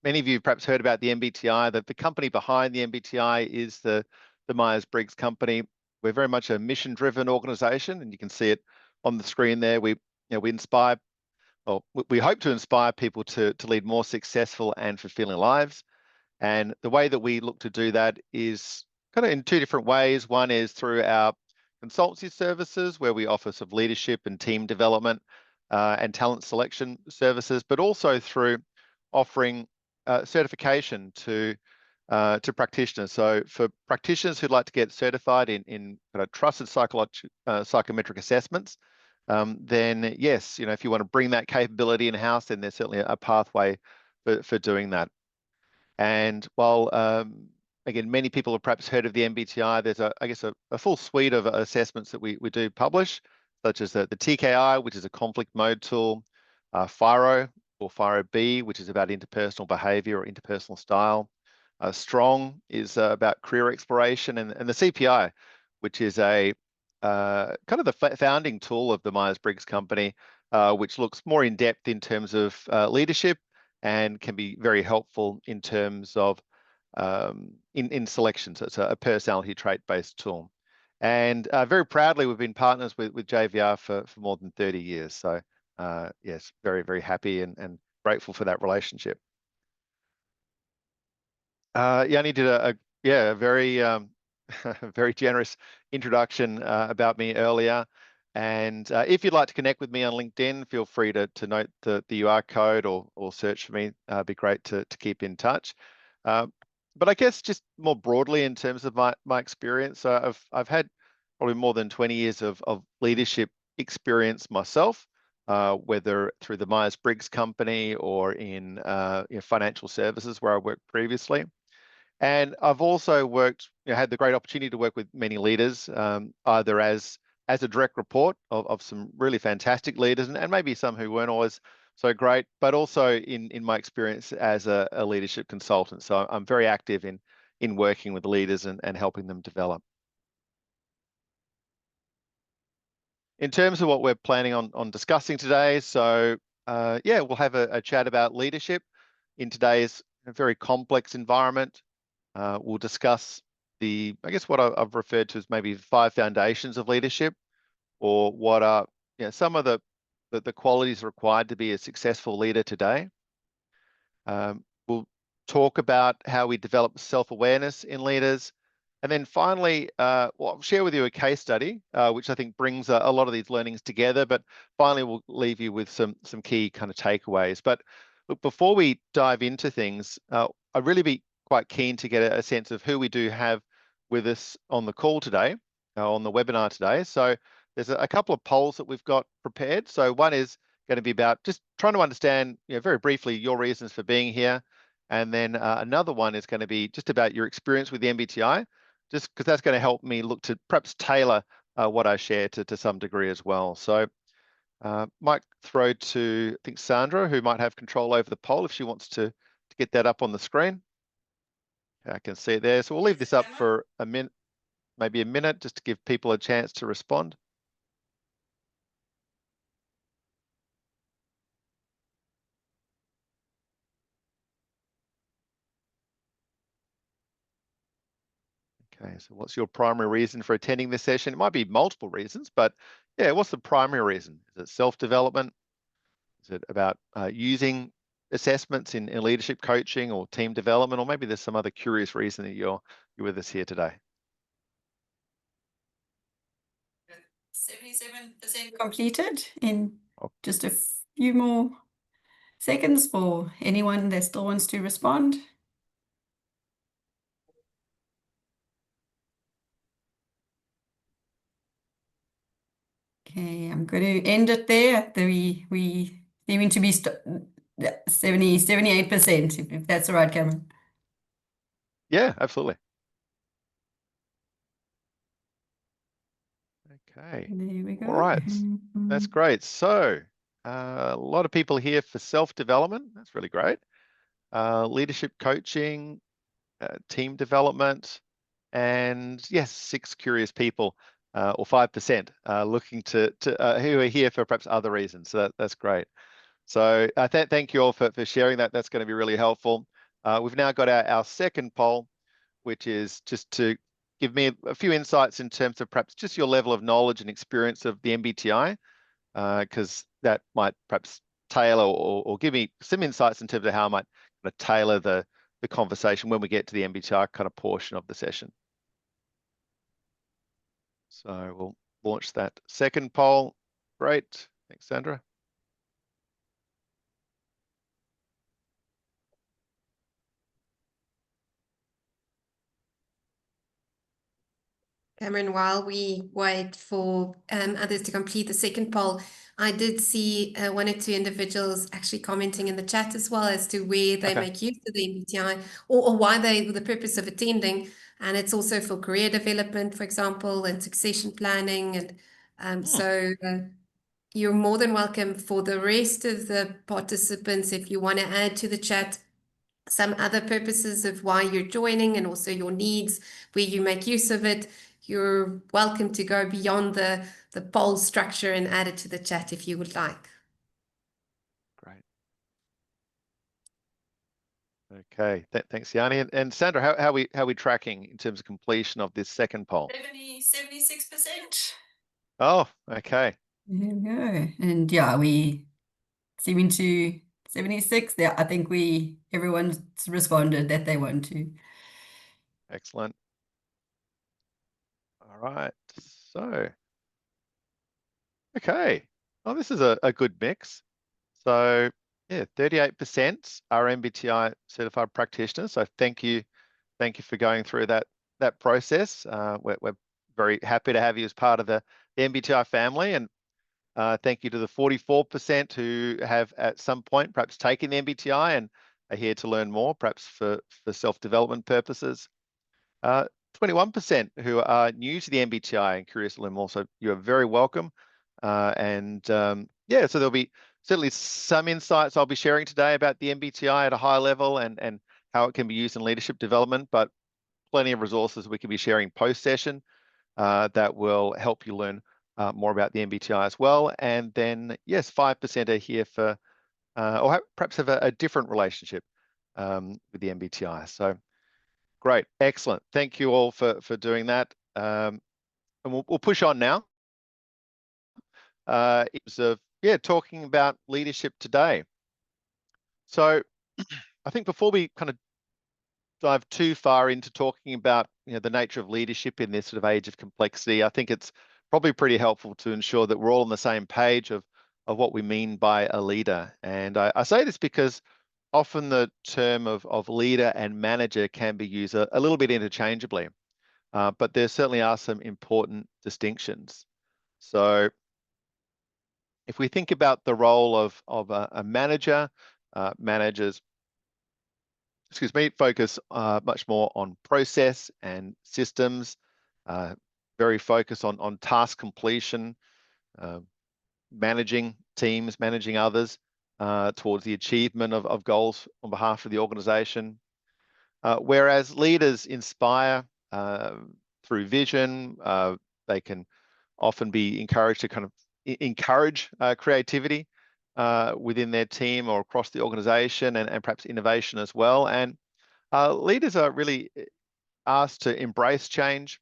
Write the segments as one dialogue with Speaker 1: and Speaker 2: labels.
Speaker 1: many of you perhaps heard about the MBTI. The company behind the MBTI is the Myers-Briggs company. We're very much a mission-driven organization, and you can see it on the screen there. We inspire, well, we hope to inspire people to lead more successful and fulfilling lives. And the way that we look to do that is kind of in two different ways. One is through our consultancy services, where we offer sort of leadership and team development and talent selection services, but also through offering certification to practitioners. So for practitioners who'd like to get certified in kind of trusted psychometric assessments, then yes, if you want to bring that capability in-house, then there's certainly a pathway for doing that. And while again, many people have perhaps heard of the MBTI, there's a full suite of assessments that we do publish, such as the TKI, which is a conflict mode tool, FIRO or FIRO-B, which is about interpersonal behavior or interpersonal style. Strong is about career exploration, and the CPI, which is a kind of the founding tool of the Myers-Briggs company, which looks more in depth in terms of leadership and can be very helpful in terms of in selection. So it's a personality trait-based tool. And very proudly, we've been partners with JVR for more than 30 years. So yes, very, very happy and grateful for that relationship. Yanni did a very very generous introduction about me earlier. And if you'd like to connect with me on LinkedIn, feel free to note the UR code or search for me. It'd be great to keep in touch. But I guess just more broadly in terms of my experience, I've had probably more than 20 years of leadership experience myself, whether through the Myers-Briggs company or in financial services where I worked previously. And I've also worked, had the great opportunity to work with many leaders, either as a direct report of some really fantastic leaders, and maybe some who weren't always so great, but also in my experience as a leadership consultant. So I'm very active in working with leaders and helping them develop. In terms of what we're planning on discussing today, so we'll have a chat about leadership in today's very complex environment. We'll discuss what I've referred to as maybe 5 foundations of leadership, or what are some of the qualities required to be a successful leader today. We'll talk about how we develop self-awareness in leaders. And then finally, I'll share with you a case study, which I think brings a lot of these learnings together. But finally, we'll leave you with some key kind of takeaways. But look, before we dive into things, I'd really be quite keen to get a sense of who we do have with us on the call today, on the webinar today. So there's a couple of polls that we've got prepared. So one is going to be about just trying to understand, very briefly, your reasons for being here. And then another one is going to be just about your experience with the MBTI, just because that's going to help me look to perhaps tailor what I share to some degree as well. So might throw to, I think, Sandra, who might have control over the poll if she wants to get that up on the screen. I can see it there. So we'll leave this up for a minute, maybe a minute, just to give people a chance to respond. Okay, so what's your primary reason for attending this session? It might be multiple reasons, but yeah, what's the primary reason? Is it self-development? Is it about using assessments in leadership coaching or team development? Or maybe there's some other curious reason that you're with us here today.
Speaker 2: 77% completed in just a few more seconds for anyone that still wants to respond. Okay, I'm going to end it there. We seem to be 78%, if that's all right, Cameron.
Speaker 1: Yeah, absolutely. Okay.
Speaker 2: There we go.
Speaker 1: All right. That's great. So a lot of people here for self-development. That's really great. Leadership coaching, team development, and yes, 6 curious people, or 5%, looking to who are here for perhaps other reasons. So that's great. So thank you all for sharing that. That's going to be really helpful. We've now got our second poll, which is just to give me a few insights in terms of perhaps just your level of knowledge and experience of the MBTI, because that might perhaps tailor or give me some insights in terms of how I might kind of tailor the conversation when we get to the MBTI kind of portion of the session. So we'll launch that second poll. Great. Thanks, Sandra.
Speaker 3: Cameron, while we wait for others to complete the second poll, I did see one or two individuals actually commenting in the chat as well as to where they make use of the MBTI or why the purpose of attending. And it's also for career development, for example, and succession planning. And so you're more than welcome. For the rest of the participants, if you want to add to the chat some other purposes of why you're joining and also your needs, where you make use of it, you're welcome to go beyond the poll structure and add it to the chat if you would like.
Speaker 1: Great. Okay, thanks, Yanni. And Sandra, how are we tracking in terms of completion of this second poll?
Speaker 2: 76%.
Speaker 1: Oh, okay.
Speaker 2: There we go. And yeah, we seeming to 76. Yeah, I think everyone's responded that they want to.
Speaker 1: Excellent. All right. So, okay. Oh, this is a good mix. So, yeah, 38% are MBTI certified practitioners. So thank you for going through that process. We're very happy to have you as part of the MBTI family, and thank you to the 44% who have at some point perhaps taken the MBTI and are here to learn more, perhaps for self-development purposes. 21% who are new to the MBTI and curious to learn more. So you are very welcome. Yeah, so there'll be certainly some insights I'll be sharing today about the MBTI at a high level and how it can be used in leadership development, but plenty of resources we can be sharing post-session that will help you learn more about the MBTI as well. And then, yes, 5% are here for, or perhaps have a different relationship with the MBTI. So great, excellent. Thank you all for doing that. And we'll push on now. Talking about leadership today. So I think before we kind of dive too far into talking about the nature of leadership in this sort of age of complexity, I think it's probably pretty helpful to ensure that we're all on the same page of what we mean by a leader. And I say this because often the term of leader and manager can be used a little bit interchangeably, but there certainly are some important distinctions. So if we think about the role of a manager, managers, focus much more on process and systems, very focused on task completion, managing teams, managing others towards the achievement of goals on behalf of the organization. Whereas leaders inspire through vision, they can often be encouraged to kind of encourage creativity within their team or across the organization and perhaps innovation as well. And leaders are really asked to embrace change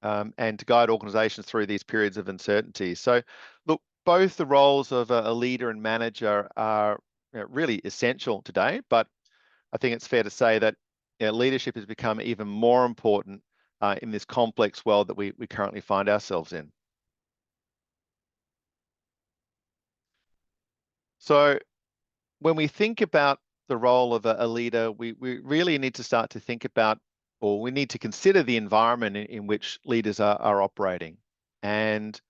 Speaker 1: and to guide organizations through these periods of uncertainty. So look, both the roles of a leader and manager are really essential today, but I think it's fair to say that leadership has become even more important in this complex world that we currently find ourselves in. So when we think about the role of a leader, we really need to start to think about, or we need to consider the environment in which leaders are operating. And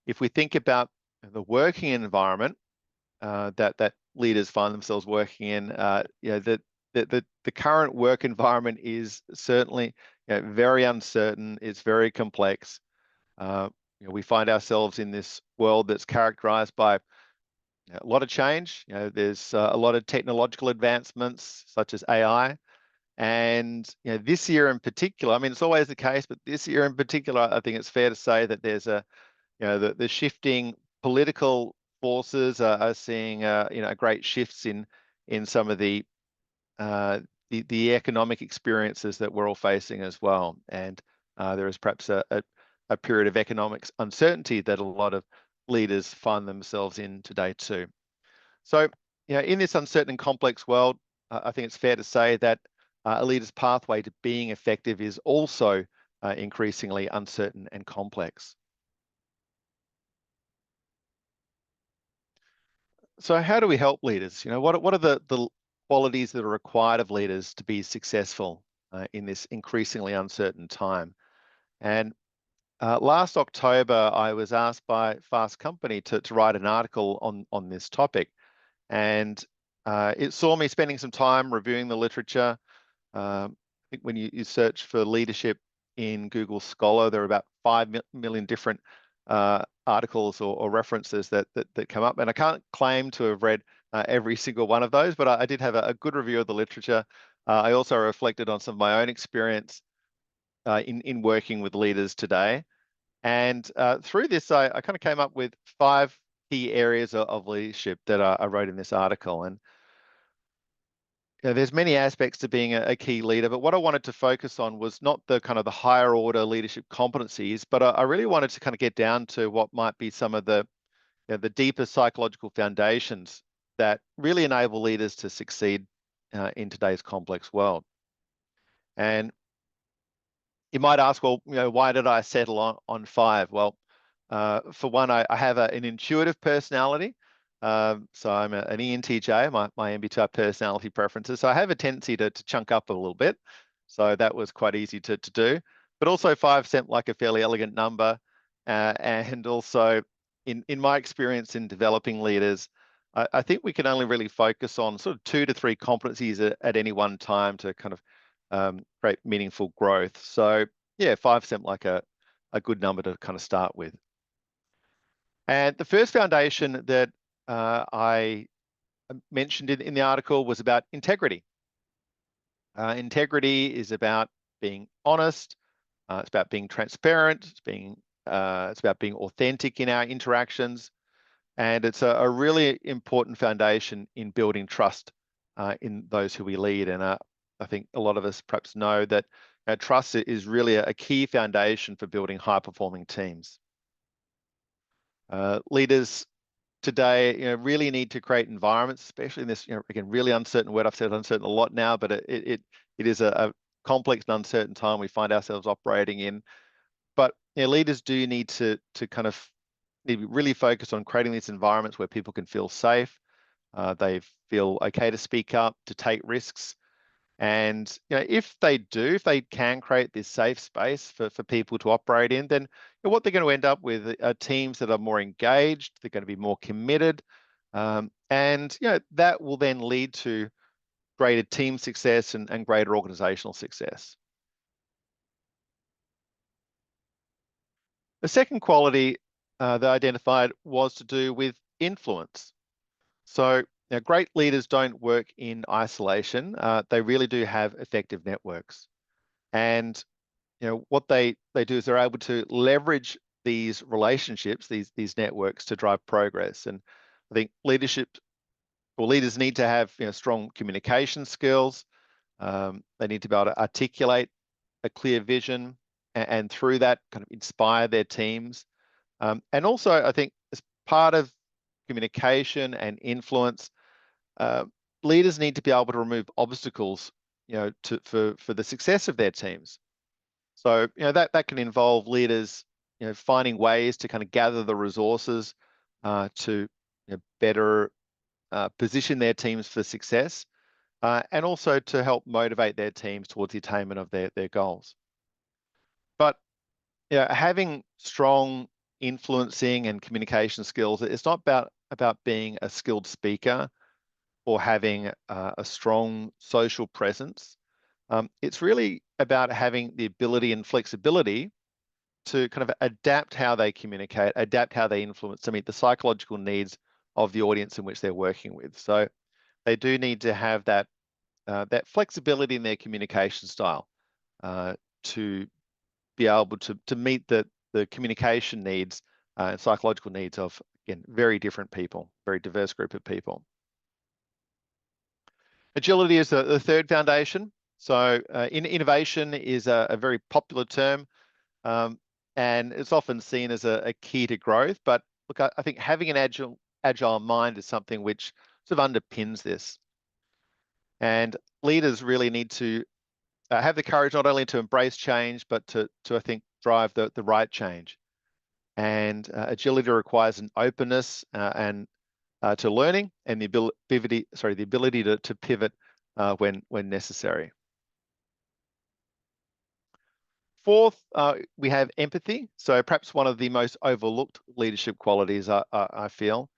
Speaker 1: if we think about the working environment that leaders find themselves working in, the current work environment is certainly very uncertain. It's very complex. We find ourselves in this world that's characterized by a lot of change. There's a lot of technological advancements such as AI. And this year in particular, I mean, it's always the case, but this year in particular, I think it's fair to say that there's the shifting political forces are seeing great shifts in some of the the economic experiences that we're all facing as well. And there is perhaps a period of economic uncertainty that a lot of leaders find themselves in today too. So, in this uncertain and complex world, I think it's fair to say that a leader's pathway to being effective is also increasingly uncertain and complex. So how do we help leaders? What are the qualities that are required of leaders to be successful in this increasingly uncertain time? And last October, I was asked by Fast Company to write an article on this topic. And it saw me spending some time reviewing the literature. I think when you search for leadership in Google Scholar, there are about 5 million different articles or references that come up. And I can't claim to have read every single one of those, but I did have a good review of the literature. I also reflected on some of my own experience in working with leaders today. And through this, I kind of came up with 5 key areas of leadership that I wrote in this article. And there's many aspects to being a key leader, but what I wanted to focus on was not the kind of the higher order leadership competencies, but I really wanted to kind of get down to what might be some of the deeper psychological foundations that really enable leaders to succeed in today's complex world. And you might ask, well, why did I settle on 5? Well, for one, I have an intuitive personality. So I'm an ENTJ, my MBTI personality preferences. So I have a tendency to chunk up a little bit. So that was quite easy to do. But also 5 seemed like a fairly elegant number. And also in my experience in developing leaders, I think we can only really focus on sort of 2 to 3 competencies at any one time to kind of create meaningful growth. So yeah, 5 seemed like a good number to kind of start with. And the first foundation that I mentioned in the article was about integrity. Integrity is about being honest. It's about being transparent. It's about being authentic in our interactions. And it's a really important foundation in building trust in those who we lead. And I think a lot of us perhaps know that trust is really a key foundation for building high-performing teams. Leaders today, really need to create environments, especially in this, again, really uncertain word. I've said uncertain a lot now, but it is a complex and uncertain time we find ourselves operating in. But leaders do need to kind of really focus on creating these environments where people can feel safe. They feel okay to speak up, to take risks. And if they can create this safe space for people to operate in, then what they're going to end up with are teams that are more engaged, they're going to be more committed, and that will then lead to greater team success and greater organizational success. The second quality that I identified was to do with influence. So great leaders don't work in isolation. They really do have effective networks. And what they do is they're able to leverage these relationships, these networks, to drive progress. And I think leaders need to have strong communication skills. They need to be able to articulate a clear vision and through that kind of inspire their teams. And also, I think as part of communication and influence, leaders need to be able to remove obstacles, for the success of their teams. So, that can involve leaders, finding ways to kind of gather the resources to better position their teams for success, and also to help motivate their teams towards the attainment of their goals. But having strong influencing and communication skills, it's not about being a skilled speaker or having a strong social presence. It's really about having the ability and flexibility to kind of adapt how they communicate, adapt how they influence to meet the psychological needs of the audience in which they're working with. So they do need to have that flexibility in their communication style to be able to meet the communication needs and psychological needs of, again, very different people, very diverse group of people. Agility is the third foundation. So innovation is a very popular term, and it's often seen as a key to growth. But look, I think having an agile mind is something which sort of underpins this. And leaders really need to have the courage not only to embrace change, but to I think, drive the right change. And agility requires an openness and to learning, and the ability to pivot when necessary. Fourth, we have empathy. So perhaps one of the most overlooked leadership qualities, I feel.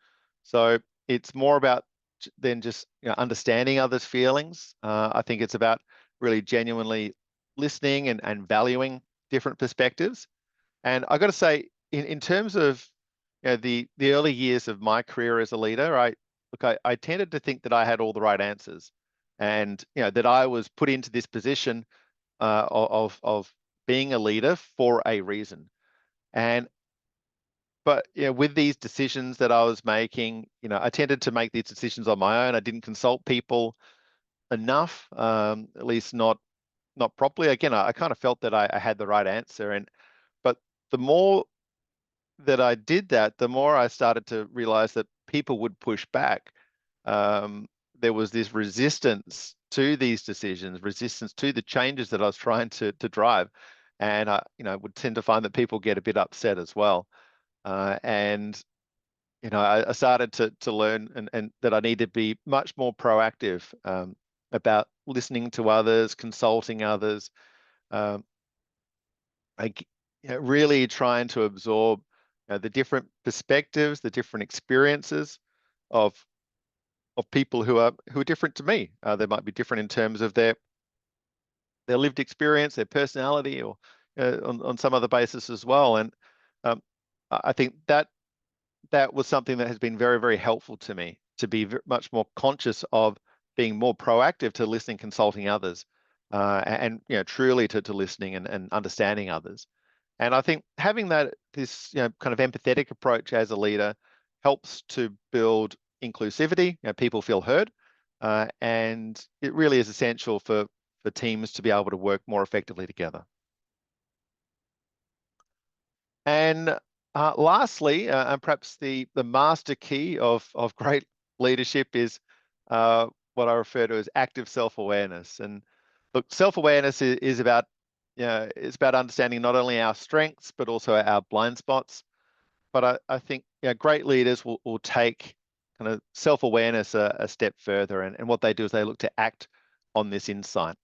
Speaker 1: So it's more about than just understanding others' feelings. I think it's about really genuinely listening and valuing different perspectives. And I got to say, in terms of the early years of my career as a leader, I tended to think that I had all the right answers, and that I was put into this position of being a leader for a reason. But with these decisions that I was making, I tended to make these decisions on my own. I didn't consult people enough, at least not properly. Again, I kind of felt that I had the right answer, but the more that I did that, the more I started to realize that people would push back. There was this resistance to these decisions, resistance to the changes that I was trying to drive, and I, would tend to find that people get a bit upset as well. And I started to learn and that I need to be much more proactive about listening to others, consulting others, really trying to absorb the different perspectives, the different experiences of people who are different to me. They might be different in terms of their lived experience, their personality, or on some other basis as well. And I think that was something that has been very, very helpful to me, to be much more conscious of being more proactive to listening, consulting others, and truly to listening and understanding others. And I think having this kind of empathetic approach as a leader helps to build inclusivity. People feel heard, and it really is essential for teams to be able to work more effectively together. And lastly, and perhaps the master key of great leadership is what I refer to as active self-awareness. And look, self-awareness is about it's about understanding not only our strengths but also our blind spots. But I think great leaders will take kind of self-awareness a step further, and what they do is they look to act on this insight.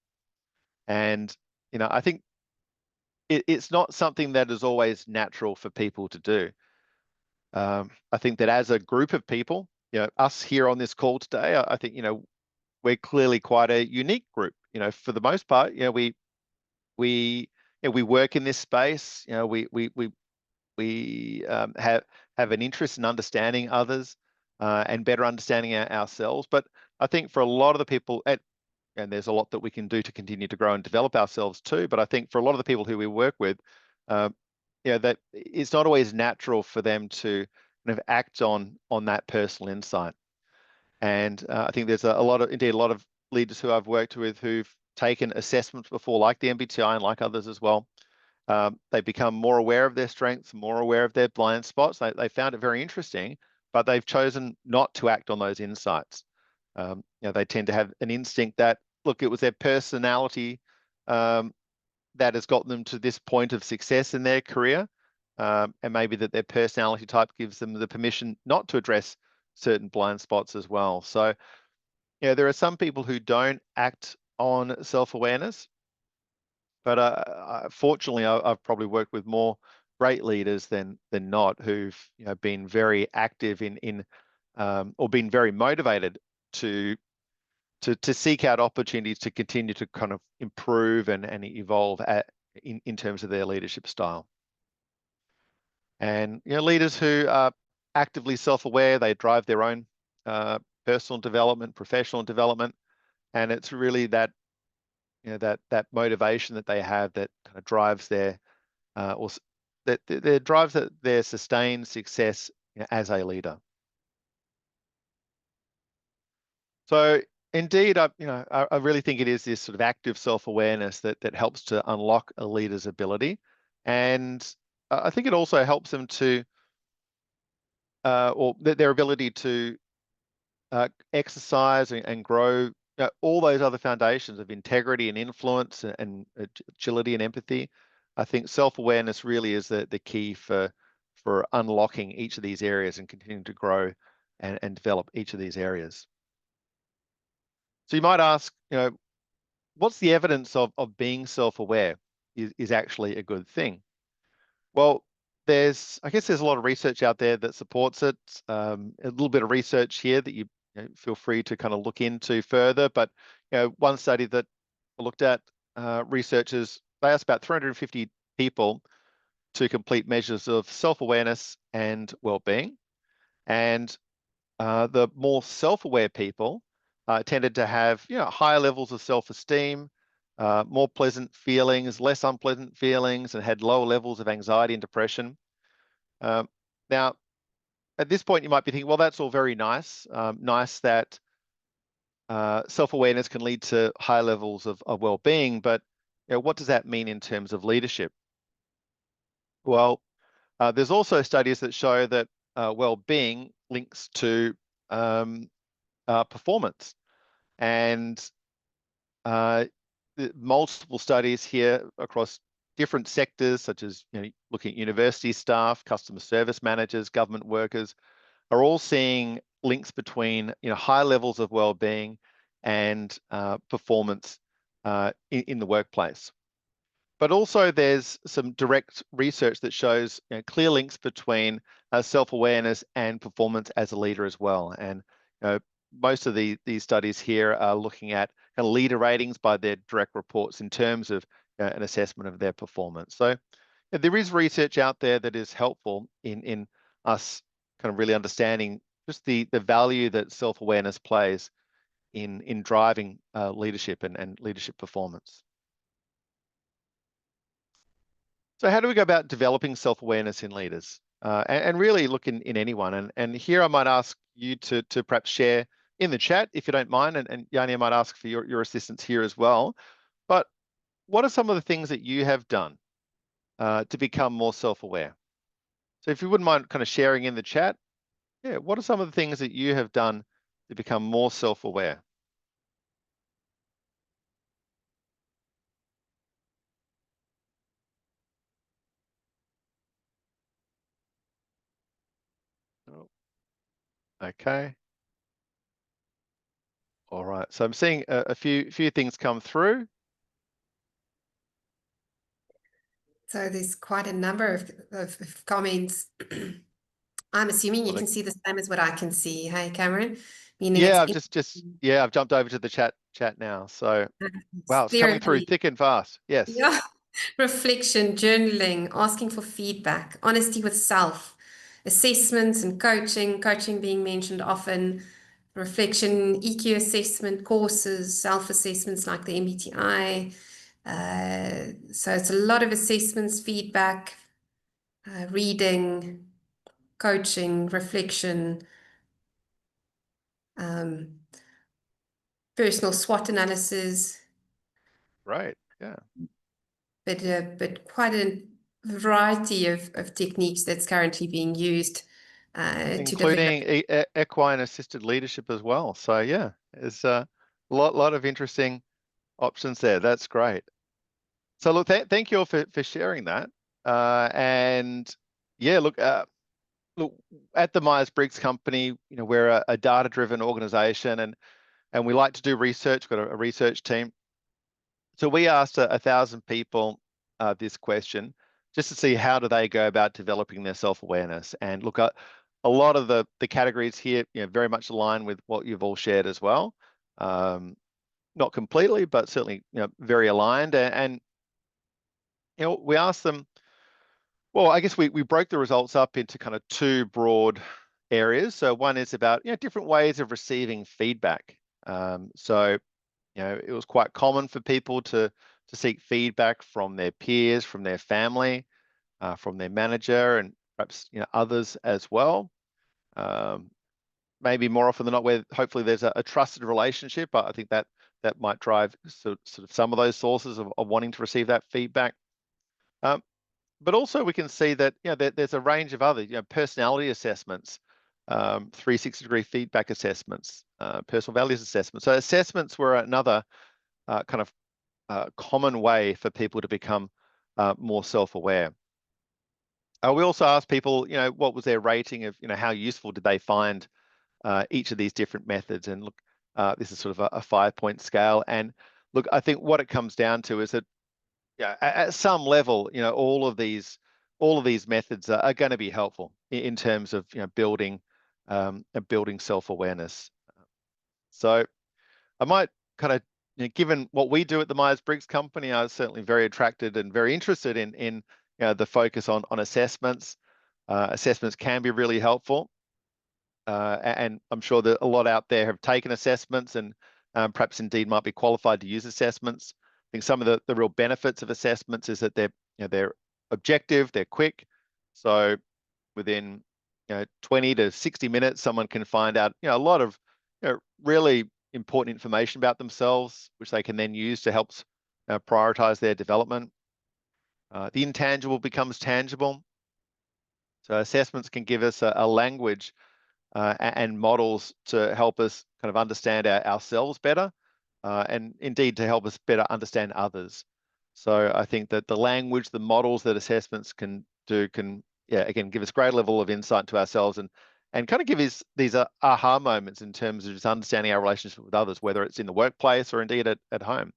Speaker 1: And I think it's not something that is always natural for people to do. I think that as a group of people, us here on this call today, I think we're clearly quite a unique group. For the most part, we work in this space. We have an interest in understanding others and better understanding ourselves. But I think for a lot of the people, and there's a lot that we can do to continue to grow and develop ourselves too. But I think for a lot of the people who we work with, that it's not always natural for them to kind of act on that personal insight. And I think there's a lot of leaders who I've worked with who've taken assessments before, like the MBTI and like others as well. They become more aware of their strengths, more aware of their blind spots. They found it very interesting, but they've chosen not to act on those insights. They tend to have an instinct that, look, it was their personality that has gotten them to this point of success in their career, and maybe that their personality type gives them the permission not to address certain blind spots as well. So, there are some people who don't act on self-awareness, but fortunately, I've probably worked with more great leaders than not, who've been very active in or been very motivated to seek out opportunities to continue to kind of improve and evolve in terms of their leadership style. And leaders who are actively self-aware, they drive their own personal development, professional development, and it's really that that motivation that they have that kind of drives their their sustained success as a leader. So Indeed, I really think it is this sort of active self-awareness that helps to unlock a leader's ability, and I think it also helps them to, or their ability to exercise and grow all those other foundations of integrity and influence and agility and empathy. I think self-awareness really is the key for unlocking each of these areas and continuing to grow and develop each of these areas. So you might ask, what's the evidence of being self-aware is actually a good thing? Well, I guess there's a lot of research out there that supports it. A little bit of research here that you feel free to kind of look into further. But one study that I looked at, researchers, they asked about 350 people to complete measures of self-awareness and well-being, and the more self-aware people tended to have higher levels of self-esteem, more pleasant feelings, less unpleasant feelings, and had lower levels of anxiety and depression. Now, at this point, you might be thinking, well, that's all very nice. Nice that self-awareness can lead to high levels of well-being, but what does that mean in terms of leadership? Well, there's also studies that show that well-being links to performance, and multiple studies here across different sectors, such as looking at university staff, customer service managers, government workers, are all seeing links between high levels of well-being and performance in the workplace. But also there's some direct research that shows clear links between self-awareness and performance as a leader as well. And most of these studies here are looking at kind of leader ratings by their direct reports in terms of an assessment of their performance. So there is research out there that is helpful in us kind of really understanding just the value that self-awareness plays in driving leadership and leadership performance. So how do we go about developing self-awareness in leaders? And really look in anyone. And here I might ask you to perhaps share in the chat, if you don't mind, and Yanni, I might ask for your assistance here as well. But what are some of the things that you have done to become more self-aware? So if you wouldn't mind kind of sharing in the chat, what are some of the things that you have done to become more self-aware? Oh, okay. All right. So I'm seeing a few things come through.
Speaker 3: So there's quite a number of comments. I'm assuming you can see the same as what I can see. Hey, Cameron? Meaning
Speaker 1: Yeah,
Speaker 3: it's
Speaker 1: I've jumped over to the chat now. So wow, it's
Speaker 3: clear
Speaker 1: coming
Speaker 3: and
Speaker 1: through
Speaker 3: clean.
Speaker 1: thick and fast. Yes.
Speaker 3: Yeah. Reflection, journaling, asking for feedback, honesty with self, assessments and coaching being mentioned often, reflection, EQ assessment, courses, self-assessments like the MBTI. So it's a lot of assessments, feedback, reading, coaching, reflection, personal SWOT analysis.
Speaker 1: Right. Yeah.
Speaker 3: But quite a variety of techniques that's currently being used to develop.
Speaker 1: Including equine assisted leadership as well. So yeah, there's a lot of interesting options there. That's great. So look, thank you all for sharing that. And yeah, look, at the Myers-Briggs company, we're a data-driven organization, and we like to do research. We've got a research team. So we asked 1,000 people this question just to see how do they go about developing their self-awareness. And look, a lot of the categories here, very much align with what you've all shared as well. Not completely, but certainly, very aligned. And we asked them. Well, I guess we broke the results up into kind of two broad areas. So one is about different ways of receiving feedback. So it was quite common for people to seek feedback from their peers, from their family, from their manager, and perhaps others as well. maybe more often than not where hopefully there's a trusted relationship. I think that might drive sort of some of those sources of wanting to receive that feedback. But also we can see that there's a range of other personality assessments, 360-degree feedback assessments, personal values assessments. So assessments were another kind of common way for people to become more self-aware. We also asked people, what was their rating of, how useful did they find each of these different methods? And look, this is sort of a 5-point scale. And look, I think what it comes down to is that, at some level, all of these methods are going to be helpful in terms of, building self-awareness. So I might kind of, given what we do at the Myers-Briggs company, I was certainly very attracted and very interested in the focus on assessments. Assessments can be really helpful. And I'm sure that a lot out there have taken assessments and perhaps indeed might be qualified to use assessments. I think some of the real benefits of assessments is that they're objective, they're quick. So within 20 to 60 minutes, someone can find out a lot of really important information about themselves, which they can then use to help prioritize their development. The intangible becomes tangible. So assessments can give us a language and models to help us kind of understand ourselves better, and indeed to help us better understand others. So I think that the language, the models that assessments can do can, again, give us great level of insight to ourselves and kind of give us these aha moments in terms of just understanding our relationship with others, whether it's in the workplace or indeed at home.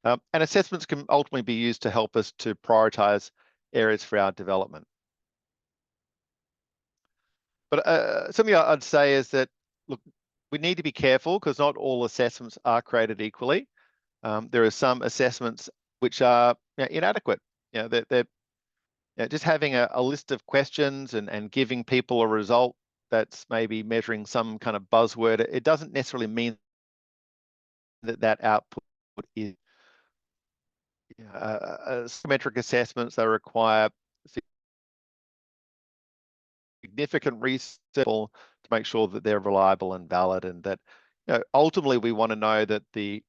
Speaker 1: And assessments can ultimately be used to help us to prioritize areas for our development. But something I'd say is that, look, we need to be careful because not all assessments are created equally. There are some assessments which are inadequate. They're just having a list of questions and giving people a result that's maybe measuring some kind of buzzword. It doesn't necessarily mean that output is psychometric assessments. They require significant research to make sure that they're reliable and valid, and that ultimately we want to know that the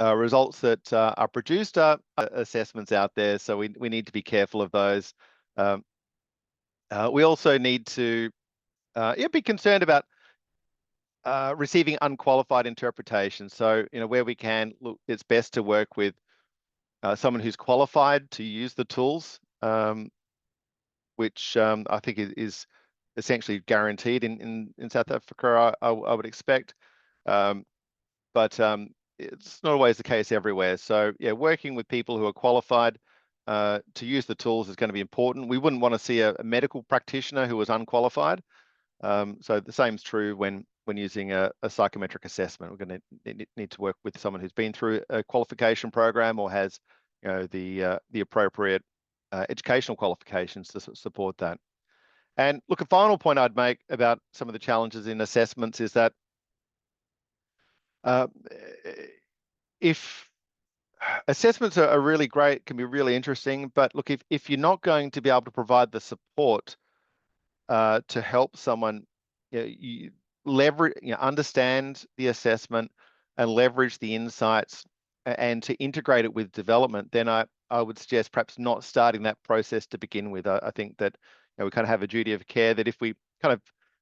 Speaker 1: results that are produced are assessments out there. So we need to be careful of those. We also need to be concerned about receiving unqualified interpretation. So where we can, look, it's best to work with someone who's qualified to use the tools, which I think is essentially guaranteed in South Africa, I would expect. But it's not always the case everywhere. So working with people who are qualified to use the tools is going to be important. We wouldn't want to see a medical practitioner who was unqualified. So the same is true when using a psychometric assessment. We're going to need to work with someone who's been through a qualification program or has the appropriate educational qualifications to support that. And look, a final point I'd make about some of the challenges in assessments is that if assessments are really great, can be really interesting, but look, if you're not going to be able to provide the support to help someone you leverage, understand the assessment and leverage the insights and to integrate it with development, then I would suggest perhaps not starting that process to begin with. I think that we kind of have a duty of care that if we kind of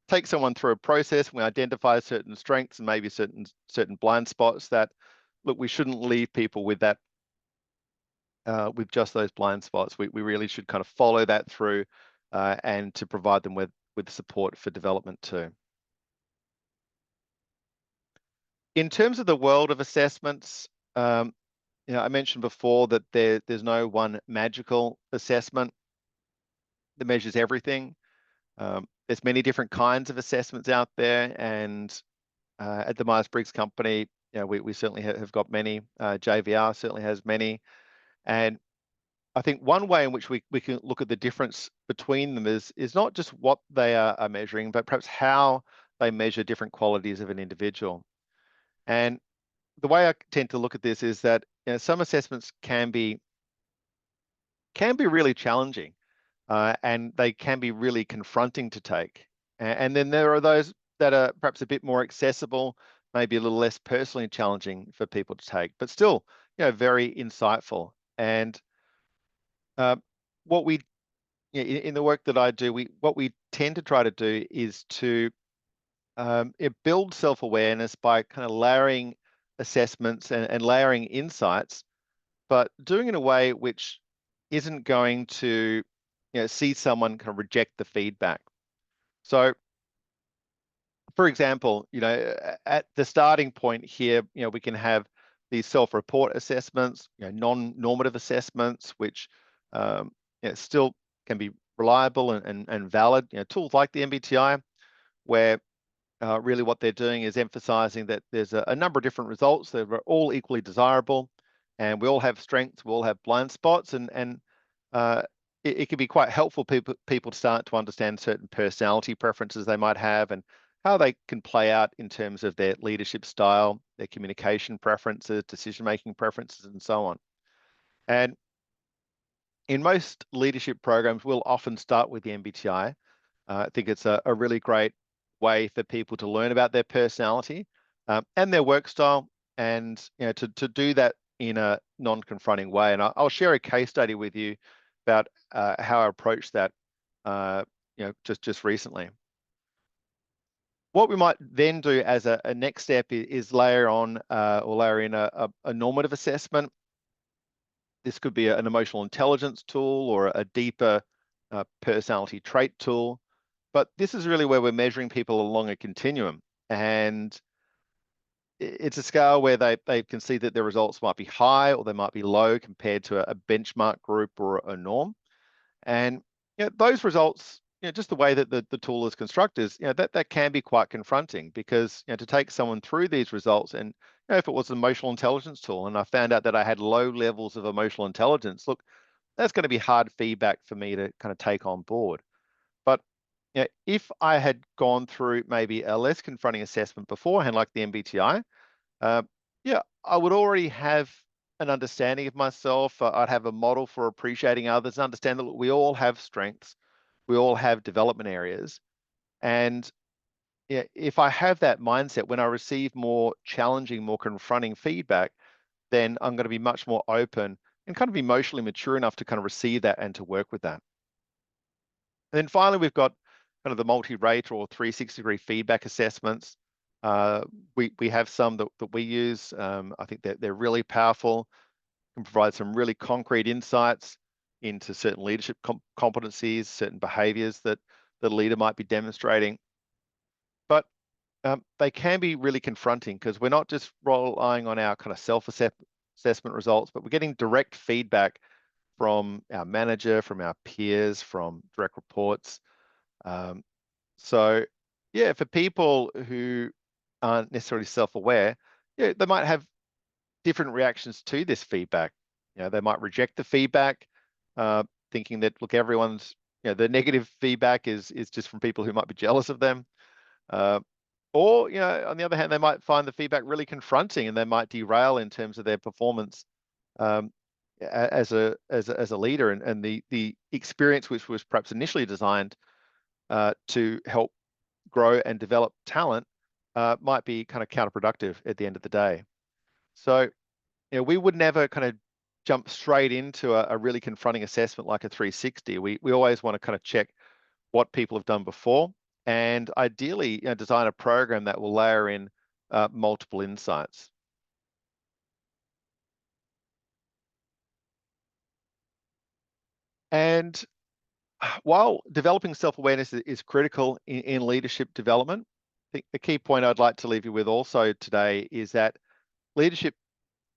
Speaker 1: take someone through a process, we identify certain strengths and maybe certain blind spots, that look, we shouldn't leave people with that with just those blind spots. We really should kind of follow that through and to provide them with support for development too. In terms of the world of assessments, I mentioned before that there's no one magical assessment that measures everything. There's many different kinds of assessments out there, and at the Myers-Briggs company, we certainly have got many. JVR certainly has many, and I think one way in which we can look at the difference between them is not just what they are measuring, but perhaps how they measure different qualities of an individual. And the way I tend to look at this is that some assessments can be really challenging, and they can be really confronting to take. And then there are those that are perhaps a bit more accessible, maybe a little less personally challenging for people to take, but still, very insightful. And what we, in the work that I do, what we tend to try to do is to build self-awareness by kind of layering assessments and layering insights, but doing it in a way which isn't going to, see someone kind of reject the feedback. So, for example, at the starting point here, we can have these self-report assessments, non-normative assessments, which still can be reliable and valid. Tools like the MBTI, where really what they're doing is emphasizing that there's a number of different results that are all equally desirable, and we all have strengths, we all have blind spots, and it can be quite helpful for people to start to understand certain personality preferences they might have and how they can play out in terms of their leadership style, their communication preferences, decision-making preferences, and so on. And in most leadership programs, we'll often start with the MBTI. I think it's a really great way for people to learn about their personality and their work style, and to do that in a non-confronting way. And I'll share a case study with you about how I approached that just recently. What we might then do as a next step is layer on or layer in a normative assessment. This could be an emotional intelligence tool or a deeper personality trait tool. But this is really where we're measuring people along a continuum. And it's a scale where they can see that their results might be high or they might be low compared to a benchmark group or a norm. And those results, just the way that the tool is constructed, is, that can be quite confronting, because to take someone through these results, and if it was an emotional intelligence tool and I found out that I had low levels of emotional intelligence, look, that's going to be hard feedback for me to kind of take on board. But if I had gone through maybe a less confronting assessment beforehand, like the MBTI, I would already have an understanding of myself. I'd have a model for appreciating others, and understand that we all have strengths, we all have development areas. And if I have that mindset, when I receive more challenging, more confronting feedback, then I'm going to be much more open and kind of emotionally mature enough to kind of receive that and to work with that. And then finally, we've got kind of the multi-rate or 360-degree feedback assessments. We have some that we use. I think that they're really powerful, can provide some really concrete insights into certain leadership competencies, certain behaviors that the leader might be demonstrating. But they can be really confronting, because we're not just relying on our kind of self-assessment results, but we're getting direct feedback from our manager, from our peers, from direct reports. So yeah, for people who aren't necessarily self-aware, they might have different reactions to this feedback. They might reject the feedback, thinking that, look, everyone's, the negative feedback is just from people who might be jealous of them. Or, on the other hand, they might find the feedback really confronting, and they might derail in terms of their performance as a leader, and the experience, which was perhaps initially designed to help grow and develop talent, might be kind of counterproductive at the end of the day. So, we would never kind of jump straight into a really confronting assessment like a 360. We always want to kind of check what people have done before, and ideally, design a program that will layer in multiple insights. And while developing self-awareness is critical in leadership development, I think the key point I'd like to leave you with also today is that leadership,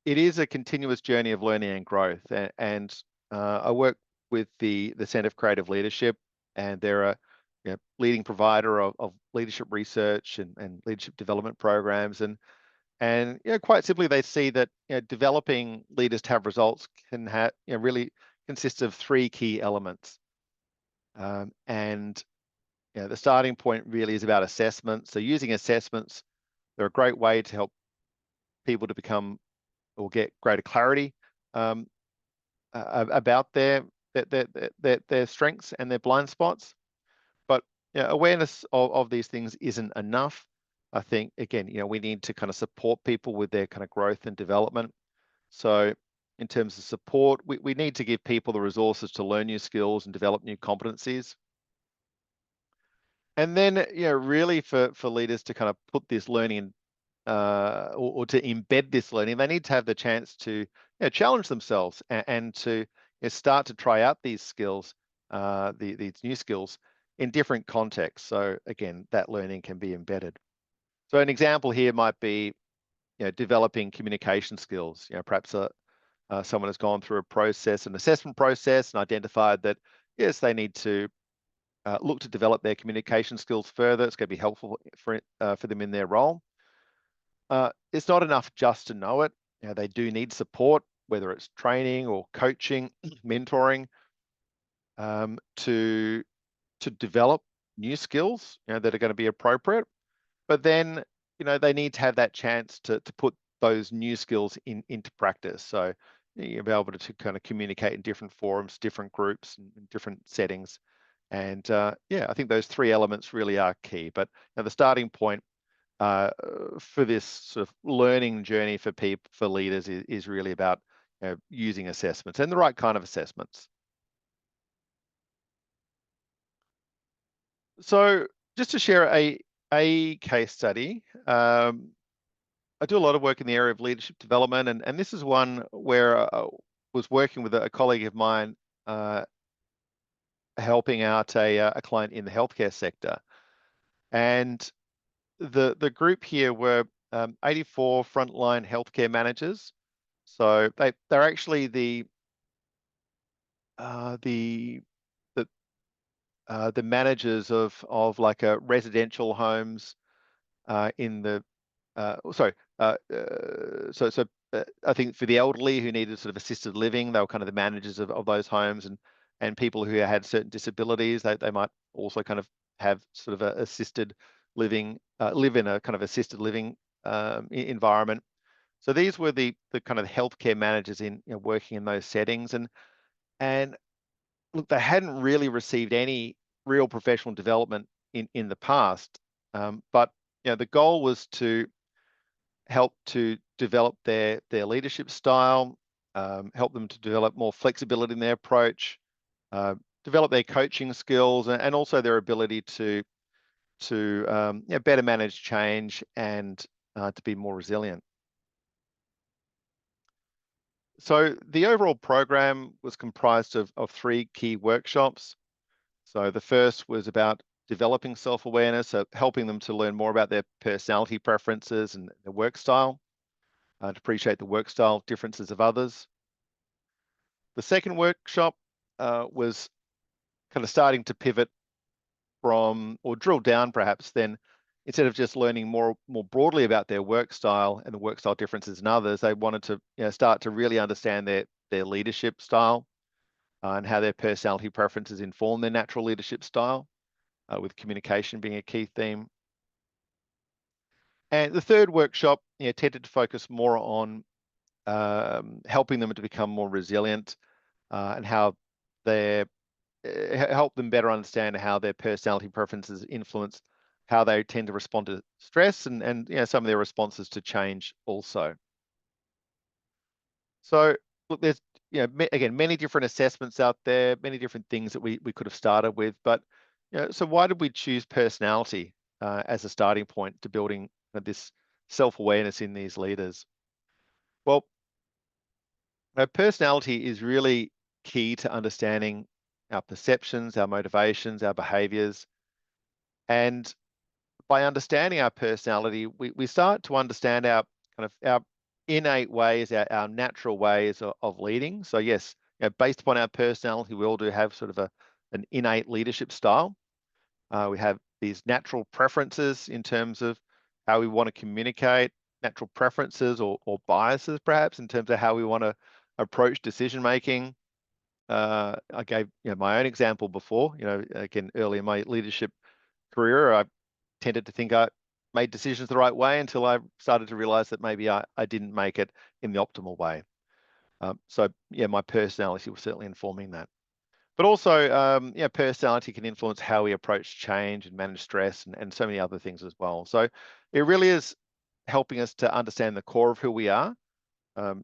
Speaker 1: it is a continuous journey of learning and growth. And I work with the Center for Creative Leadership, and they're a leading provider of leadership research and leadership development programs. And quite simply, they see that developing leaders to have results can have really consists of three key elements. And the starting point really is about assessments. So using assessments, they're a great way to help people to become or get greater clarity about their strengths and their blind spots. But awareness of these things isn't enough. I think, again, we need to kind of support people with their kind of growth and development. So in terms of support, we need to give people the resources to learn new skills and develop new competencies. And then, really for leaders to kind of put this learning or to embed this learning, they need to have the chance to challenge themselves and to start to try out these skills, these new skills in different contexts. So again, that learning can be embedded. So an example here might be developing communication skills. Perhaps someone has gone through an assessment process, and identified that yes, they need to look to develop their communication skills further. It's going to be helpful for them in their role. It's not enough just to know it. They do need support, whether it's training or coaching, mentoring, to develop new skills that are going to be appropriate. But then they need to have that chance to put those new skills into practice. So you'll be able to kind of communicate in different forums, different groups, and different settings. And I think those three elements really are key. But the starting point for this sort of learning journey for leaders is really about using assessments and the right kind of assessments. So just to share a case study, I do a lot of work in the area of leadership development, and this is one where I was working with a colleague of mine helping out a client in the healthcare sector. And the group here were 84 frontline healthcare managers. So they're actually the managers of like residential homes in the I think for the elderly who needed sort of assisted living, they were kind of the managers of those homes, and people who had certain disabilities, they might also kind of have sort of a assisted living, live in a kind of assisted living environment. So these were the kind of healthcare managers in working in those settings, and look, they hadn't really received any real professional development in the past, but the goal was to help to develop their leadership style, help them to develop more flexibility in their approach, develop their coaching skills, and also their ability to better manage change and to be more resilient. So the overall program was comprised of three key workshops. So the first was about developing self-awareness, so helping them to learn more about their personality preferences and their work style, to appreciate the work style differences of others. The second workshop was kind of starting to pivot from, or drill down perhaps, then instead of just learning more broadly about their work style and the work style differences in others, they wanted to start to really understand their leadership style and how their personality preferences inform their natural leadership style, with communication being a key theme. And the third workshop tended to focus more on helping them to become more resilient and how they help them better understand how their personality preferences influence how they tend to respond to stress and some of their responses to change also. So look, there's again many different assessments out there, many different things that we could have started with, but so why did we choose personality as a starting point to building this self-awareness in these leaders? Well, personality is really key to understanding our perceptions, our motivations, our behaviors. And by understanding our personality, we start to understand our innate ways, our natural ways of leading. So yes, based upon our personality, we all do have sort of an innate leadership style. We have these natural preferences in terms of how we want to communicate, natural preferences or biases perhaps in terms of how we want to approach decision making. I gave my own example before. Again, early in my leadership career, I tended to think I made decisions the right way until I started to realize that maybe I didn't make it in the optimal way. So yeah, my personality was certainly informing that. But also, personality can influence how we approach change and manage stress and so many other things as well. So it really is helping us to understand the core of who we are.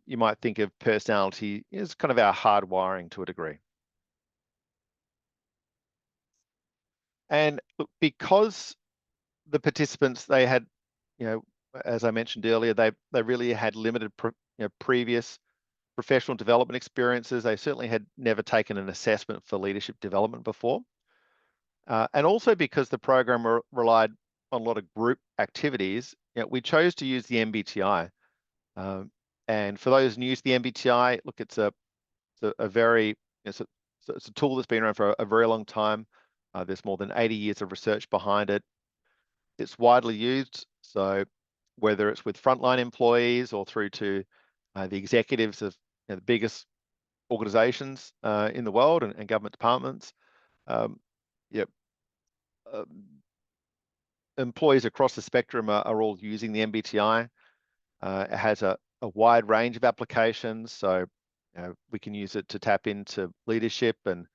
Speaker 1: You might think of personality as kind of our hardwiring to a degree. And look, because the participants, they had, as I mentioned earlier, they really had limited previous professional development experiences. They certainly had never taken an assessment for leadership development before. And also because the program relied on a lot of group activities, we chose to use the MBTI. And for those new to the MBTI, look, it's a very, it's a tool that's been around for a very long time. There's more than 80 years of research behind it. It's widely used. So whether it's with frontline employees or through to the executives of the biggest organizations in the world and government departments, employees across the spectrum are all using the MBTI. It has a wide range of applications, so we can use it to tap into leadership and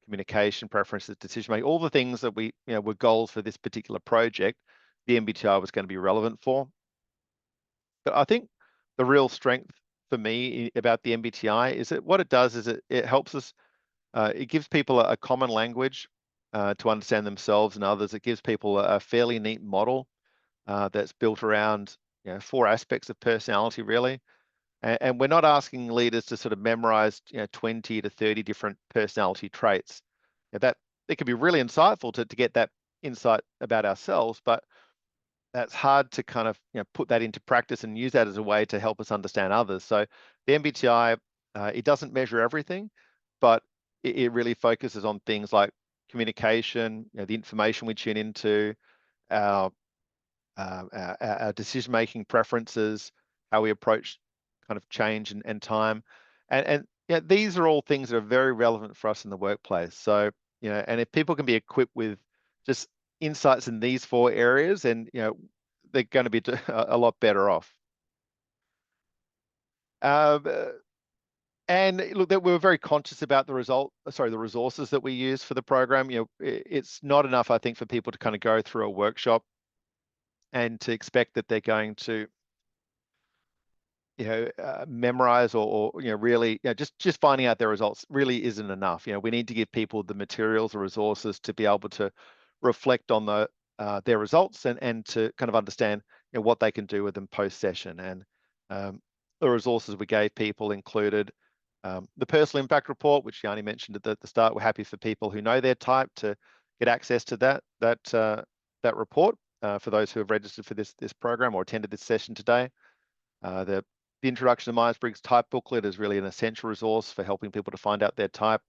Speaker 1: communication preferences, decision making, all the things that were goals for this particular project. The MBTI was going to be relevant for. But I think the real strength for me about the MBTI is that what it does is it helps us. It gives people a common language to understand themselves and others. It gives people a fairly neat model that's built around 4 aspects of personality, really. And we're not asking leaders to sort of memorize 20 to 30 different personality traits. That it can be really insightful to get that insight about ourselves, but that's hard to kind of put that into practice and use that as a way to help us understand others. So the MBTI, it doesn't measure everything, but it really focuses on things like communication, the information we tune into, our decision-making preferences, how we approach kind of change and time. And these are all things that are very relevant for us in the workplace. So, and if people can be equipped with just insights in these 4 areas, and they're going to be a lot better off. And look, that we're very conscious about the resources that we use for the program. It's not enough, I think, for people to kind of go through a workshop and to expect that they're going to memorize or really just finding out their results really isn't enough. We need to give people the materials, the resources to be able to reflect on their results and to kind of understand what they can do with them post-session. And the resources we gave people included the personal impact report, which Yanni mentioned at the start. We're happy for people who know their type to get access to that report for those who have registered for this program or attended this session today. The introduction to Myers-Briggs Type booklet is really an essential resource for helping people to find out their type.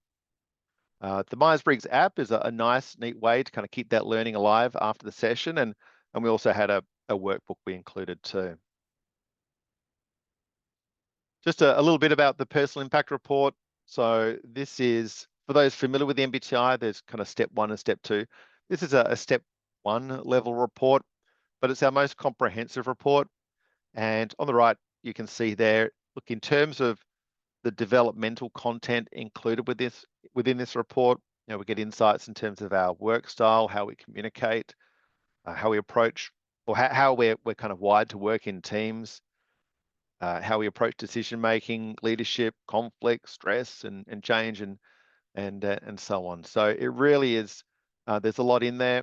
Speaker 1: The Myers-Briggs app is a nice, neat way to kind of keep that learning alive after the session, and we also had a workbook we included too. Just a little bit about the personal impact report. So this is, for those familiar with the MBTI, there's kind of step 1 and step 2. This is a step 1 level report, but it's our most comprehensive report. And on the right, you can see there, look, in terms of the developmental content included within this report, we get insights in terms of our work style, how we communicate, how we approach, or how we're kind of wired to work in teams, how we approach decision-making, leadership, conflict, stress, and change, and so on. So it really is, there's a lot in there.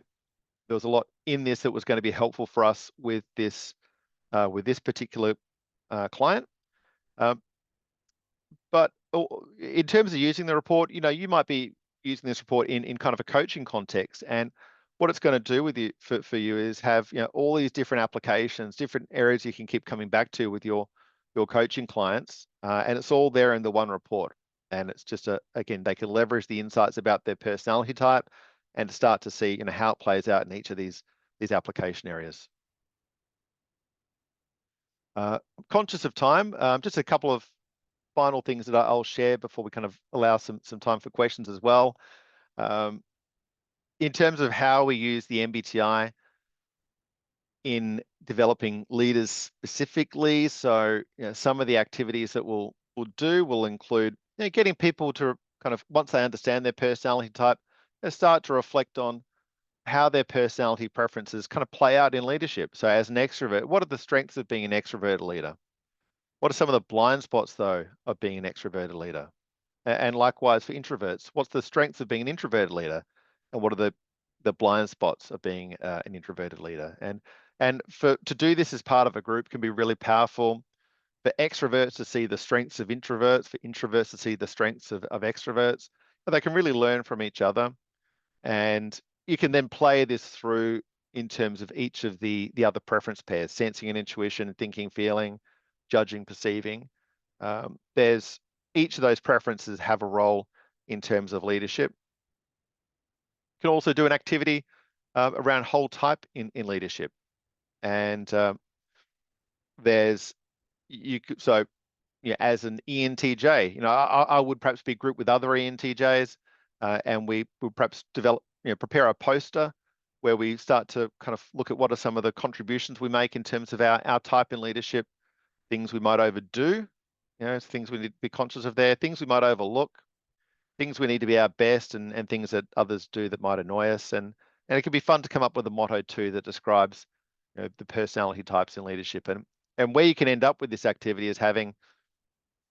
Speaker 1: There was a lot in this that was going to be helpful for us with this particular client. But in terms of using the report, you might be using this report in kind of a coaching context, and what it's going to do with you for you is have all these different applications, different areas you can keep coming back to with your coaching clients, and it's all there in the one report. And it's just again, they can leverage the insights about their personality type and start to see how it plays out in each of these application areas. Conscious of time, just a couple of final things that I'll share before we kind of allow some time for questions as well. In terms of how we use the MBTI in developing leaders specifically, so some of the activities that we'll do will include getting people to kind of, once they understand their personality type, they start to reflect on how their personality preferences kind of play out in leadership. So as an extrovert, what are the strengths of being an extroverted leader? What are some of the blind spots, though, of being an extroverted leader? And likewise for introverts, what's the strengths of being an introverted leader? And what are the blind spots of being an introverted leader? And to do this as part of a group can be really powerful. For extroverts to see the strengths of introverts, for introverts to see the strengths of extroverts, but they can really learn from each other. And you can then play this through in terms of each of the other preference pairs: sensing and intuition, thinking, feeling, judging, perceiving. There's each of those preferences have a role in terms of leadership. You can also do an activity around whole type in leadership. And there's, so yeah, as an ENTJ, I would perhaps be grouped with other ENTJs, and we would perhaps develop, prepare a poster where we start to kind of look at what are some of the contributions we make in terms of our type in leadership, things we might overdo, things we need to be conscious of there, things we might overlook, things we need to be our best, and things that others do that might annoy us. And it can be fun to come up with a motto too that describes the personality types in leadership. And where you can end up with this activity is having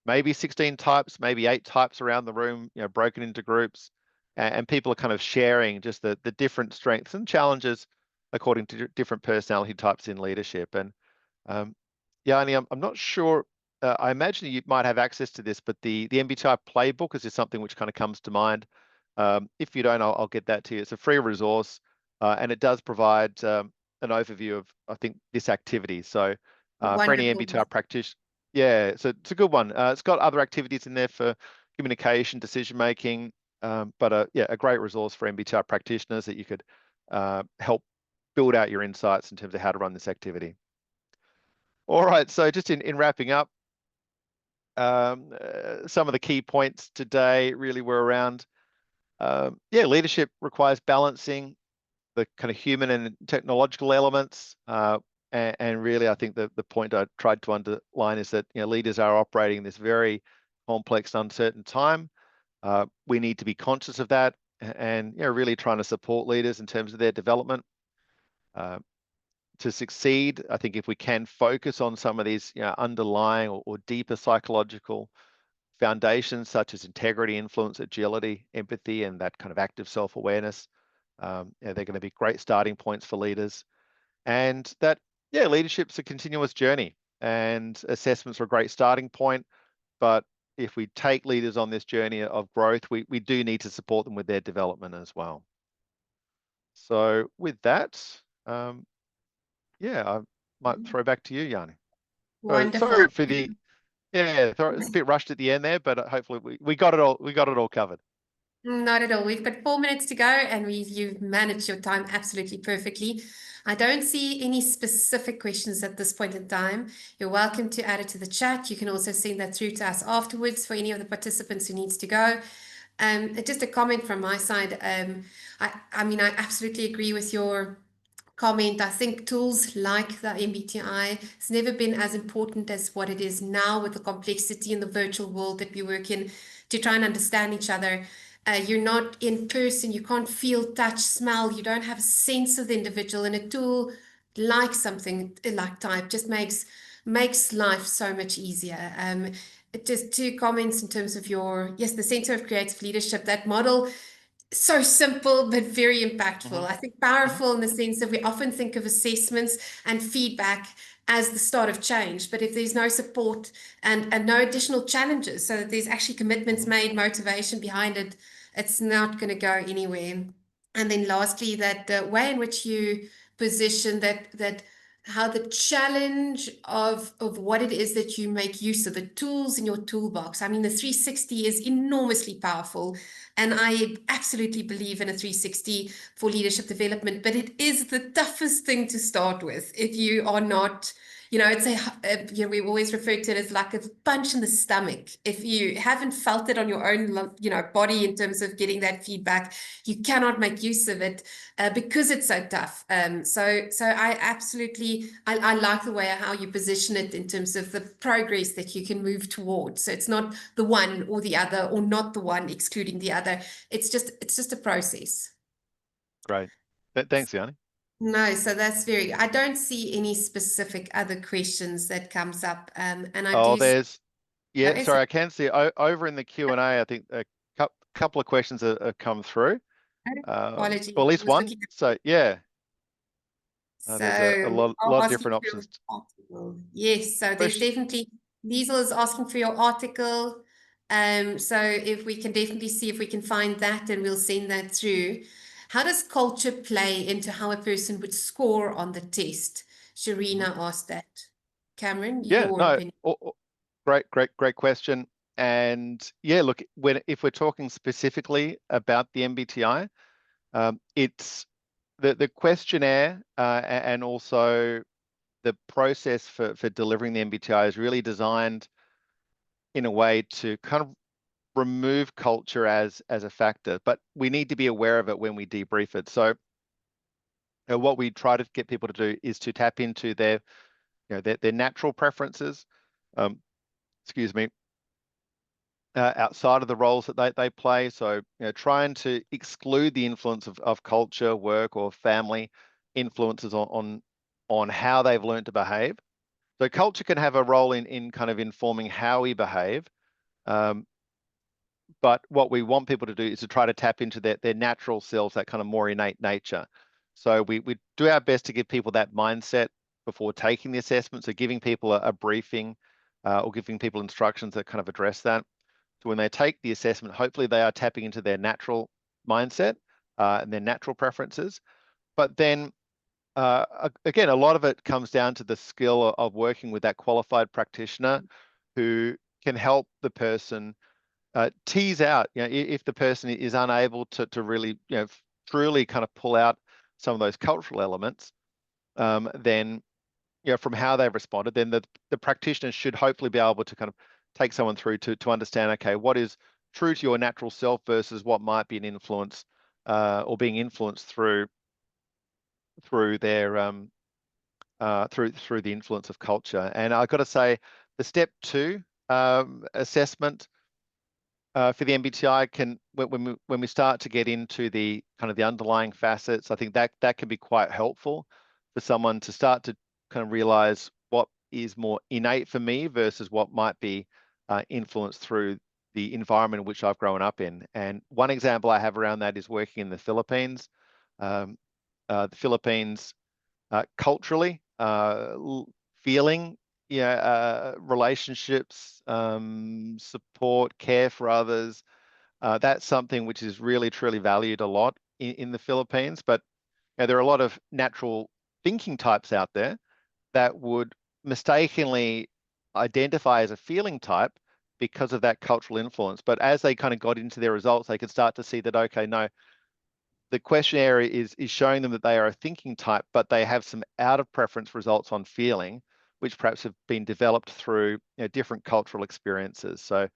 Speaker 1: maybe 16 types, maybe 8 types around the room, broken into groups, and people are kind of sharing just the different strengths and challenges according to different personality types in leadership. And Yanni, I'm not sure, I imagine you might have access to this, but the MBTI playbook is just something which kind of comes to mind. If you don't, I'll get that to you. It's a free resource, and it does provide an overview of, I think, this activity. So for any MBTI practitioner, yeah, so it's a good one. It's got other activities in there for communication, decision-making, but yeah, a great resource for MBTI practitioners that you could help build out your insights in terms of how to run this activity. All right, so just in wrapping up, some of the key points today really were around, yeah, leadership requires balancing the kind of human and technological elements. And really, I think the point I tried to underline is that leaders are operating in this very complex, uncertain time. We need to be conscious of that, and really trying to support leaders in terms of their development. To succeed, I think if we can focus on some of these underlying or deeper psychological foundations, such as integrity, influence, agility, empathy, and that kind of active self-awareness, they're going to be great starting points for leaders. And that, yeah, leadership's a continuous journey, and assessments are a great starting point. But if we take leaders on this journey of growth, we do need to support them with their development as well. So with that, yeah, I might throw back to you, Yanni.
Speaker 3: Wonderful.
Speaker 1: Sorry for the, yeah, a bit rushed at the end there, but hopefully we got it all. We got it all covered.
Speaker 3: Not at all. We've got 4 minutes to go, and you've managed your time absolutely perfectly. I don't see any specific questions at this point in time. You're welcome to add it to the chat. You can also send that through to us afterwards for any of the participants who needs to go. Just a comment from my side. I mean, I absolutely agree with your comment. I think tools like the MBTI has never been as important as what it is now, with the complexity in the virtual world that we work in, to try and understand each other. You're not in person, you can't feel, touch, smell, you don't have a sense of the individual, and a tool like something like Type just makes life so much easier. Just 2 comments in terms of yes, the Center of Creative Leadership, that model, so simple but very impactful. I think powerful in the sense that we often think of assessments and feedback as the start of change, but if there's no support and no additional challenges, so that there's actually commitments made, motivation behind it, it's not going to go anywhere. And then lastly, that the way in which you position that how the challenge of what it is that you make use of, the tools in your toolbox. I mean, the 360 is enormously powerful, and I absolutely believe in a 360 for leadership development, but it is the toughest thing to start with if you are not it's we always refer to it as like a punch in the stomach. If you haven't felt it on your own, body in terms of getting that feedback, you cannot make use of it because it's so tough. So I absolutely, I like the way how you position it in terms of the progress that you can move towards. So it's not the one or the other, or not the one excluding the other. It's just a process.
Speaker 1: Great. Thanks, Yanni.
Speaker 3: No, so that's I don't see any specific other questions that comes up. And I do.
Speaker 1: Sorry, I can see over in the Q&A, I think a couple of questions have come through.
Speaker 3: Apologies.
Speaker 1: Or at least one. So, yeah. There's a lot of different options.
Speaker 3: Yes, so there's definitely, Liesel is asking for your article. So if we can definitely see if we can find that, and we'll send that through. How does culture play into how a person would score on the test? Sharina asked that. Cameron, your opinion.
Speaker 1: Great question. And yeah, look, if we're talking specifically about the MBTI, it's the questionnaire and also the process for delivering the MBTI is really designed in a way to kind of remove culture as a factor, but we need to be aware of it when we debrief it. So what we try to get people to do is to tap into their natural preferences, outside of the roles that they play. So trying to exclude the influence of culture, work, or family influences on how they've learned to behave. So culture can have a role in kind of informing how we behave. But what we want people to do is to try to tap into their natural selves, that kind of more innate nature. So we do our best to give people that mindset before taking the assessment. So giving people a briefing or giving people instructions that kind of address that. So when they take the assessment, hopefully they are tapping into their natural mindset and their natural preferences. But then again, a lot of it comes down to the skill of working with that qualified practitioner who can help the person tease out, if the person is unable to really, truly kind of pull out some of those cultural elements, then, from how they've responded, then the practitioner should hopefully be able to kind of take someone through to understand, okay, what is true to your natural self versus what might be an influence or being influenced through their through the influence of culture. And I've got to say, the step 2 assessment for the MBTI can, when we start to get into the kind of the underlying facets, I think that can be quite helpful for someone to start to kind of realize what is more innate for me versus what might be influenced through the environment in which I've grown up in. And one example I have around that is working in the Philippines. The Philippines culturally, feeling, relationships, support, care for others, that's something which is really, truly valued a lot in the Philippines. But there are a lot of natural thinking types out there that would mistakenly identify as a feeling type because of that cultural influence. But as they kind of got into their results, they could start to see that, okay, no, the questionnaire is showing them that they are a thinking type, but they have some out of preference results on feeling, which perhaps have been developed through different cultural experiences. So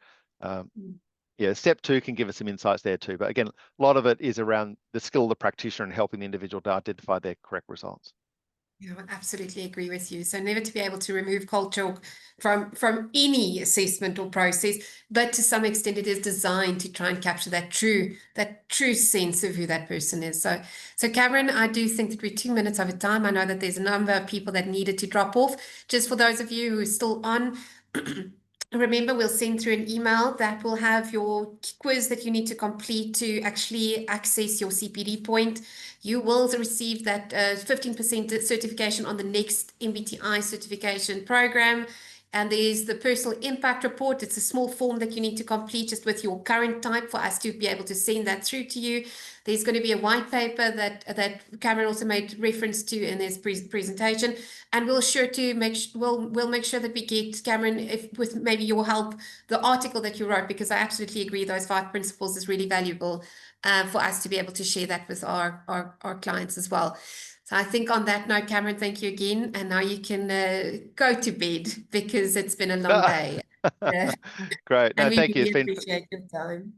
Speaker 1: step 2 can give us some insights there too. But again, a lot of it is around the skill of the practitioner and helping the individual to identify their correct results.
Speaker 3: Yeah, I absolutely agree with you. So never to be able to remove culture from any assessment or process, but to some extent it is designed to try and capture that true sense of who that person is. So Cameron, I do think that we're 2 minutes over time. I know that there's a number of people that needed to drop off. Just for those of you who are still on, remember, we'll send through an email that will have your quiz that you need to complete to actually access your CPD point. You will receive that 15% certification on the next MBTI certification program. And there's the personal impact report. It's a small form that you need to complete just with your current type for us to be able to send that through to you. There's going to be a white paper that Cameron also made reference to in his presentation, and we'll make sure that we get, Cameron, with maybe your help, the article that you wrote, because I absolutely agree those 5 principles is really valuable for us to be able to share that with our clients as well. So I think on that note, Cameron, thank you again. And now you can go to bed because it's been a long day.
Speaker 1: Great. No,
Speaker 3: And we
Speaker 1: thank you. It's
Speaker 3: really
Speaker 1: been
Speaker 3: appreciate your time.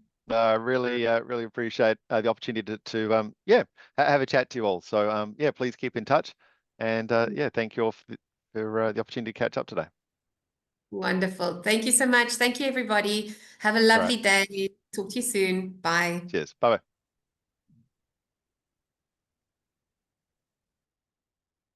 Speaker 1: really, really appreciate the opportunity to yeah, have a chat to you all. So yeah, please keep in touch, and yeah, thank you all for the opportunity to catch up today.
Speaker 3: Wonderful. Thank you so much. Thank you, everybody. Have a
Speaker 1: All right.
Speaker 3: lovely day. Talk to you soon. Bye.
Speaker 1: Cheers. Bye bye.